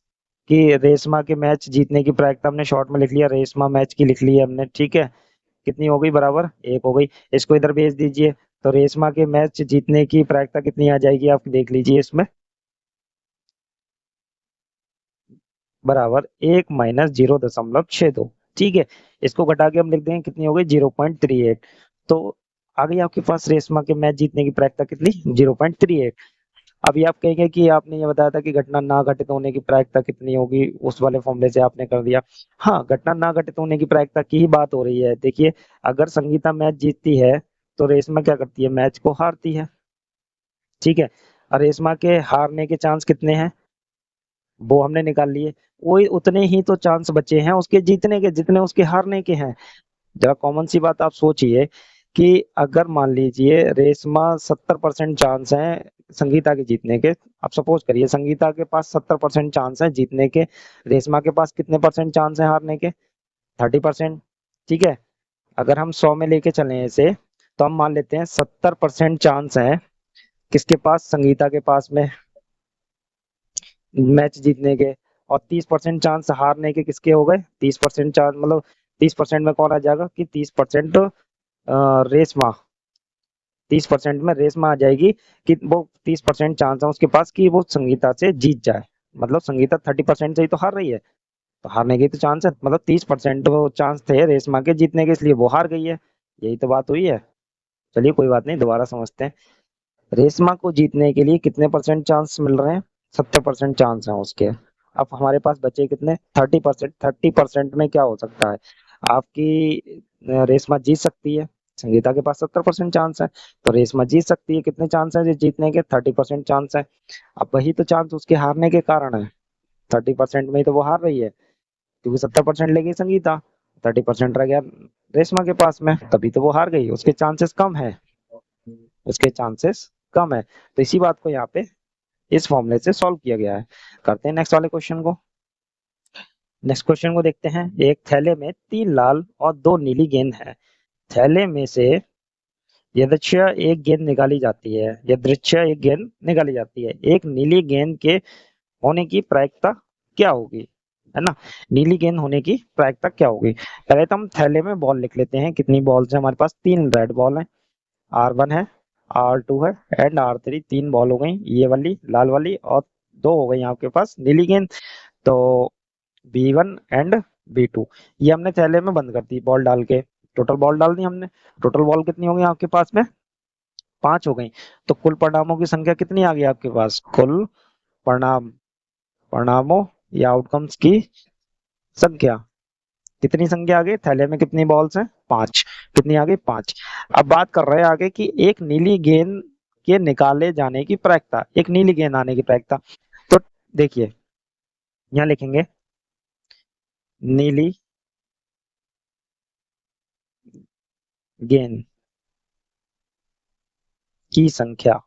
कि रेशमा के मैच जीतने की प्रायिकता हमने शॉर्ट में लिख लिया, रेशमा मैच की लिख ली है हमने। ठीक है, कितनी हो गई, बराबर एक हो गई। इसको इधर भेज दीजिए, तो रेशमा के मैच जीतने की प्रायिकता कितनी आ जाएगी, आप देख लीजिए इसमें, बराबर 1 - 0.62। ठीक है, इसको घटा के हम लिख देंगे, कितनी हो गई, 0.38। तो आ गई आपके पास रेशमा के मैच जीतने की प्रायिकता कितनी, 0.38। अभी आप कहेंगे कि आपने ये बताया था कि घटना ना घटित होने की प्रायिकता कितनी होगी, उस वाले फॉर्मूले से आपने कर दिया। हाँ, घटना ना घटित होने की प्रायिकता की ही बात हो रही है। देखिए, अगर संगीता मैच जीतती है तो रेशमा क्या करती है, मैच को हारती है। ठीक है, और रेशमा के हारने के चांस कितने हैं, वो हमने निकाल लिए। वही उतने ही तो चांस बचे हैं उसके जीतने के, जितने उसके हारने के हैं। जरा कॉमन सी बात आप सोचिए कि अगर मान लीजिए रेशमा 70% चांस है संगीता के जीतने के, आप सपोज करिए संगीता के पास 70% चांस है जीतने के, रेशमा के पास कितने परसेंट चांस है हारने के, 30%। ठीक है, अगर हम 100 में लेके चले इसे, तो हम मान लेते हैं 70% चांस है किसके पास, संगीता के पास में, मैच जीतने के। और 30% चांस हारने के किसके हो गए, 30% चांस मतलब 30% में कौन आ जाएगा कि 30% रेशमा, 30% में रेशमा आ जाएगी कि वो 30% चांस है उसके पास कि वो संगीता से जीत जाए। मतलब संगीता 30% से ही तो हार रही है, तो हारने की तो चांस है, मतलब 30% वो चांस थे रेशमा के जीतने के, इसलिए वो हार गई है। यही तो बात हुई है। चलिए कोई बात नहीं, दोबारा समझते हैं। रेशमा को जीतने के लिए कितने परसेंट चांस मिल रहे हैं, 70% चांस है उसके। अब हमारे पास बचे कितने, 30%। 30% में क्या हो सकता है, आपकी रेशमा जीत सकती है, संगीता के पास 70% चांस है, तो रेशमा जीत सकती है। कितने चांस है जीतने के, 30% चांस है। अब वही तो चांस उसके हारने के कारण है, 30% में ही तो वो हार रही है, क्योंकि 70% लेगी संगीता, 30% रह गया रेशमा के पास में, तभी तो वो हार गई, उसके चांसेस कम है, उसके चांसेस कम है। तो इसी बात को यहाँ पे इस फॉर्मूले से सॉल्व किया गया है। करते हैं नेक्स्ट वाले क्वेश्चन को। नेक्स्ट क्वेश्चन को देखते हैं। एक थैले में 3 लाल और 2 नीली गेंद है। थैले में से यदृच्छया एक गेंद निकाली जाती है, यदृच्छया एक गेंद निकाली जाती है, एक नीली गेंद के होने की प्रायिकता क्या होगी, है ना। नीली गेंद होने की प्रायिकता क्या होगी। पहले तो हम थैले में बॉल लिख लेते हैं, कितनी बॉल्स है हमारे पास, 3 रेड बॉल है, R1 है, R2 है एंड R3। 3 बॉल हो गई, ये वाली लाल वाली, और 2 हो गई आपके पास नीली गेंद। तो B1 एंड B2, ये हमने थैले में बंद कर दी बॉल डाल के। टोटल बॉल डाल दी हमने, टोटल बॉल कितनी हो गई आपके पास में, 5 हो गई। तो कुल परिणामों की संख्या कितनी आ गई आपके पास, कुल परिणाम, परिणामों या आउटकम्स की संख्या, कितनी संख्या आ गई, थैले में कितनी बॉल्स हैं, 5। कितनी आ गई, 5। अब बात कर रहे हैं आगे कि एक नीली गेंद के निकाले जाने की प्रायिकता, एक नीली गेंद आने की प्रायिकता। तो देखिए यहाँ लिखेंगे नीली गेंद की संख्या।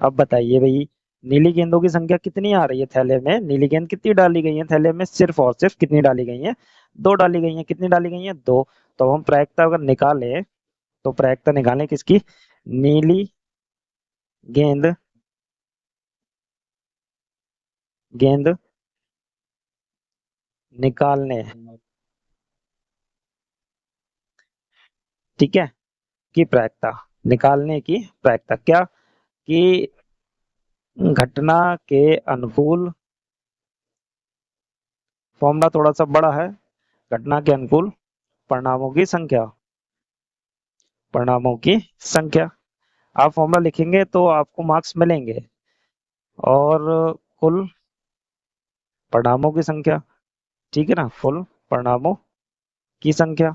अब बताइए भाई, नीली गेंदों की संख्या कितनी आ रही है थैले में, नीली गेंद कितनी डाली गई है थैले में, सिर्फ और सिर्फ कितनी डाली गई है, 2 डाली गई है। कितनी डाली गई है, 2। तो हम प्रायिकता अगर निकालें, तो प्रायिकता निकालें किसकी, नीली गेंद, गेंद निकालने, ठीक है, की प्रायिकता, निकालने की प्रायिकता क्या, कि घटना के अनुकूल, फॉर्मूला थोड़ा सा बड़ा है, घटना के अनुकूल परिणामों की संख्या, परिणामों की संख्या। आप फॉर्मूला लिखेंगे तो आपको मार्क्स मिलेंगे। और कुल परिणामों की संख्या, ठीक है ना, कुल परिणामों की संख्या,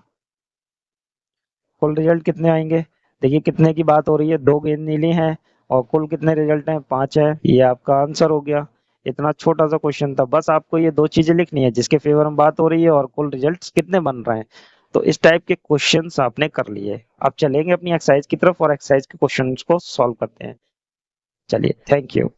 कुल रिजल्ट कितने आएंगे। देखिए कितने की बात हो रही है, 2 गेंद नीली हैं और कुल कितने रिजल्ट हैं, 5 है, ये आपका आंसर हो गया। इतना छोटा सा क्वेश्चन था, बस आपको ये दो चीजें लिखनी है जिसके फेवर में बात हो रही है और कुल रिजल्ट्स कितने बन रहे हैं। तो इस टाइप के क्वेश्चंस आपने कर लिए। अब चलेंगे अपनी एक्सरसाइज की तरफ और एक्सरसाइज के क्वेश्चंस को सॉल्व करते हैं। चलिए, थैंक यू।